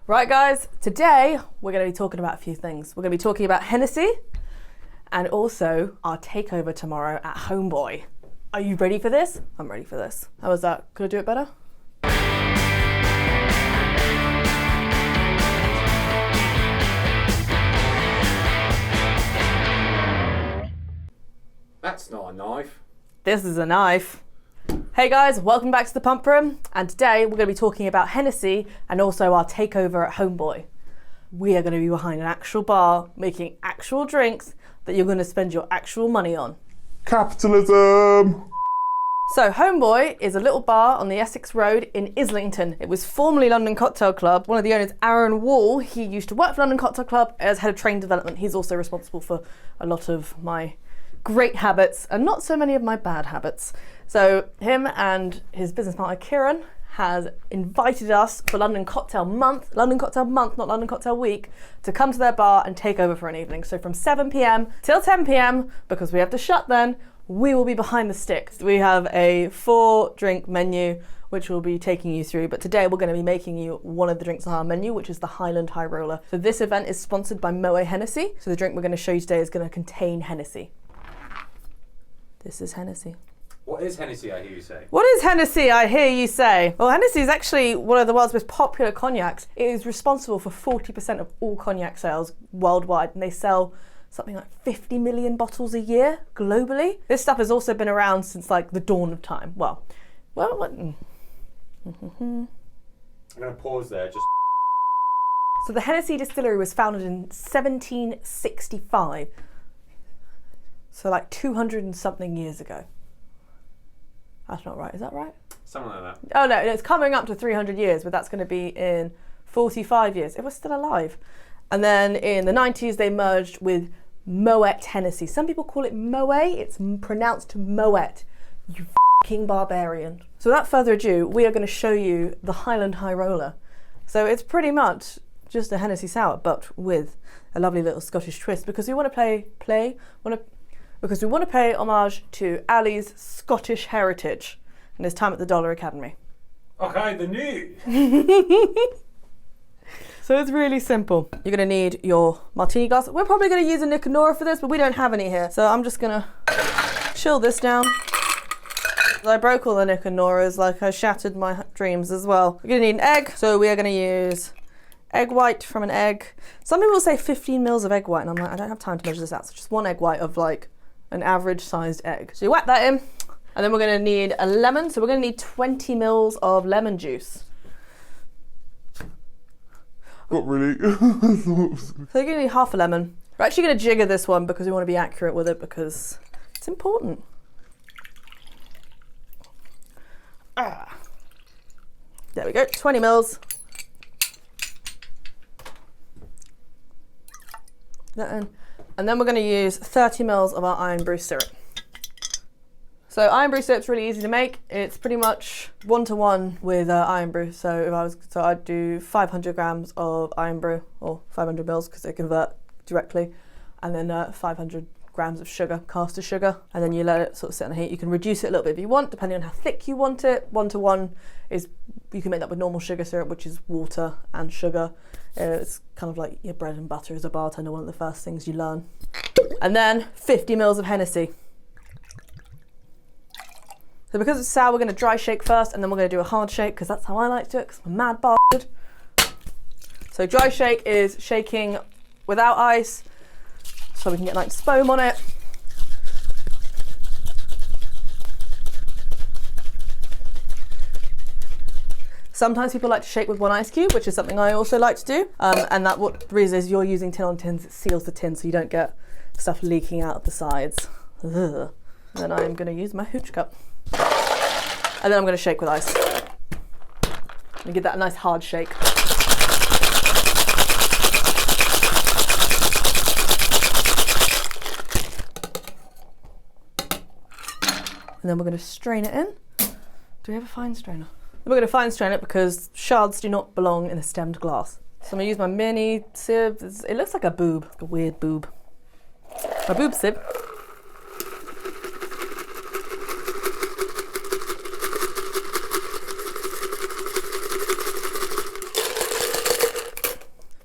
Right guys, today we're going to be talking about a few things. We're going to be talking about Hennessy and also our takeover tomorrow at Homeboy. Are you ready for this? I'm ready for this. How was that? Could I do it better? That's not a knife. This is a knife. Hey guys, welcome back to the Pump Room, and today we're going to be talking about Hennessy and also our takeover at Homeboy. We are going to be behind an actual bar, making actual drinks that you're going to spend your actual money on. Capitalism! So Homeboy is a little bar on the Essex Road in Islington. It was formerly London Cocktail Club. One of the owners, IRN, he used to work for London Cocktail Club as head of training development. He's also responsible for a lot of my great habits and not so many of my bad habits. So him and his business partner Kieran has invited us for London Cocktail Month, not London Cocktail Week, to come to their bar and take over for an evening. So from 7 p.m. till 10 p.m, because we have to shut then, we will be behind the sticks. We have a 4-drink menu, which we'll be taking you through. But today we're going to be making you one of the drinks on our menu, which is the Highland High Roller. So this event is sponsored by Moët Hennessy. So the drink we're going to show you today is going to contain Hennessy. This is Hennessy. What is Hennessy, I hear you say? What is Hennessy, I hear you say? Well, Hennessy is actually one of the world's most popular cognacs. It is responsible for 40% of all cognac sales worldwide, and they sell something like 50 million bottles a year globally. This stuff has also been around since like the dawn of time. Well, I'm going to pause there. So the Hennessy distillery was founded in 1765. So like 200 and something years ago. That's not right, is that right? Something like that. Oh no, it's coming up to 300 years, but that's going to be in 45 years, if we're still alive. And then in the 90s, they merged with Moët Hennessy. Some people call it Moët, it's pronounced Moët. You f***ing barbarian. So without further ado, we are going to show you the Highland High Roller. So it's pretty much just a Hennessy sour, but with a lovely little Scottish twist, because we want to pay homage to Ali's Scottish heritage and his time at the Dollar Academy. Okay, the news. So it's really simple. You're going to need your martini glass. We're probably going to use a Nick and Nora for this, but we don't have any here. So I'm just going to chill this down. I broke all the Nick and Noras, like I shattered my dreams as well. We're going to need an egg. So we are going to use egg white from an egg. Some people say 15 mils of egg white, and I'm like, I don't have time to measure this out. So just one egg white of like an average sized egg. So you whack that in, and then we're going to need a lemon. So we're going to need 20 mils of lemon juice. Not really. So you're going to need half a lemon. We're actually going to jigger this one because we want to be accurate with it because it's important. There we go, 20 mils. That in. And then we're going to use 30 mils of our IRN BRU syrup. So IRN BRU syrup's really easy to make. It's pretty much 1-to-1 with IRN BRU. So I'd do 500 grams of IRN BRU, or 500 mils because they convert directly, and then 500 grams of sugar, caster sugar, and then you let it sort of sit on the heat. You can reduce it a little bit if you want, depending on how thick you want it. 1-to-1 is, you can make that with normal sugar syrup, which is water and sugar. It's kind of like your bread and butter as a bartender, one of the first things you learn. And then 50 mils of Hennessy. So because it's sour, we're going to dry shake first, and then we're going to do a hard shake, because that's how I like to do it, because I'm a mad bastard. So dry shake is shaking without ice, so we can get nice foam on it. Sometimes people like to shake with one ice cube, which is something I also like to do. And that what the reason is you're using tin on tins, it seals the tin so you don't get stuff leaking out of the sides. Ugh. Then I'm going to use my hooch cup. And then I'm going to shake with ice. And give that a nice hard shake. And then we're going to strain it in. Do we have a fine strainer? We're going to fine strain it because shards do not belong in a stemmed glass. So I'm going to use my mini sieve. It looks like a boob, like a weird boob. My boob sieve.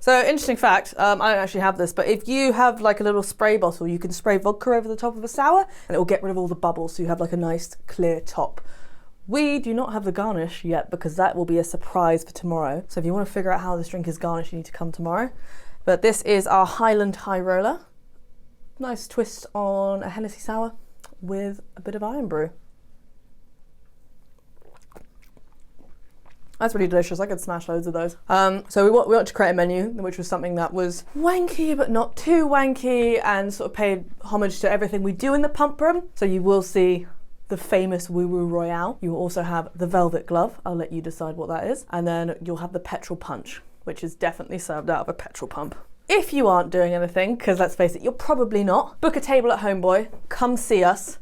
So, interesting fact, I don't actually have this, but if you have like a little spray bottle, you can spray vodka over the top of a sour and it will get rid of all the bubbles, so you have like a nice clear top. We do not have the garnish yet because that will be a surprise for tomorrow. So if you want to figure out how this drink is garnished, you need to come tomorrow. But this is our Highland High Roller. Nice twist on a Hennessy sour with a bit of IRN BRU. That's really delicious. I could smash loads of those. So we want to create a menu, which was something that was wanky, but not too wanky, and sort of paid homage to everything we do in the pump room. So you will see the famous Woo Woo Royale. You will also have the Velvet Glove. I'll let you decide what that is. And then you'll have the Petrol Punch, which is definitely served out of a petrol pump. If you aren't doing anything, because let's face it, you're probably not, book a table at Homeboy, come see us,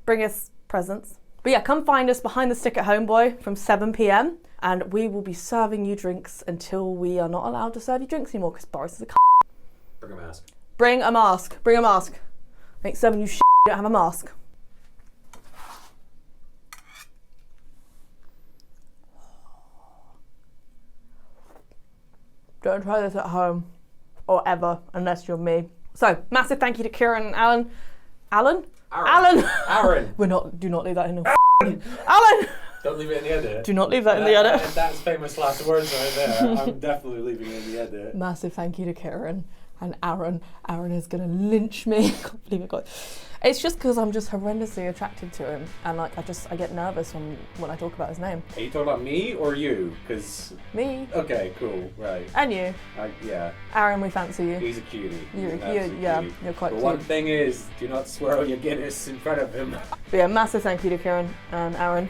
bring us presents. But yeah, come find us behind the stick at Homeboy from 7 p.m. and we will be serving you drinks until we are not allowed to serve you drinks anymore because Boris is a Bring a mask. Bring a mask. Bring a mask. Ain't serving you shit, you don't have a mask. Don't try this at home or ever unless you're me. So, massive thank you to Kieran and Alan. Alan? Aaron. Do not leave that in the Alan! Don't leave it in the edit. Do not leave that in the edit. That's famous last words right there. I'm definitely leaving it in the edit. Massive thank you to Kieran and Aaron. Aaron is gonna lynch me. I can't believe it, God. It's just because I'm just horrendously attracted to him, and like I get nervous when I talk about his name. Are you talking about me or you? Because Me. okay, cool, right. And you. Yeah. Aaron, we fancy you. He's a cutie. You're quite But cute. one thing is, do not swirl your Guinness in front of him. But yeah, massive thank you to Kieran and Aaron.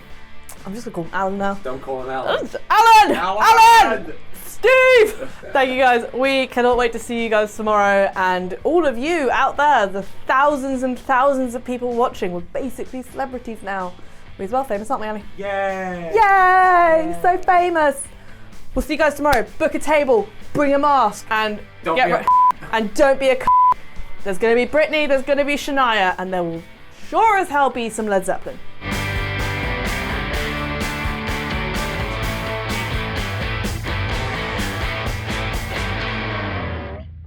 I'm just gonna call him Alan now. Don't call him Alan. Alan! Alan! Steve! Thank you guys. We cannot wait to see you guys tomorrow, and all of you out there, the thousands and thousands of people watching. We're basically celebrities now. We're well famous, aren't we, Annie? Yay! Yay! So famous. We'll see you guys tomorrow. Book a table, bring a mask, and Don't be a There's gonna be Britney, there's gonna be Shania, and there will sure as hell be some Led Zeppelin.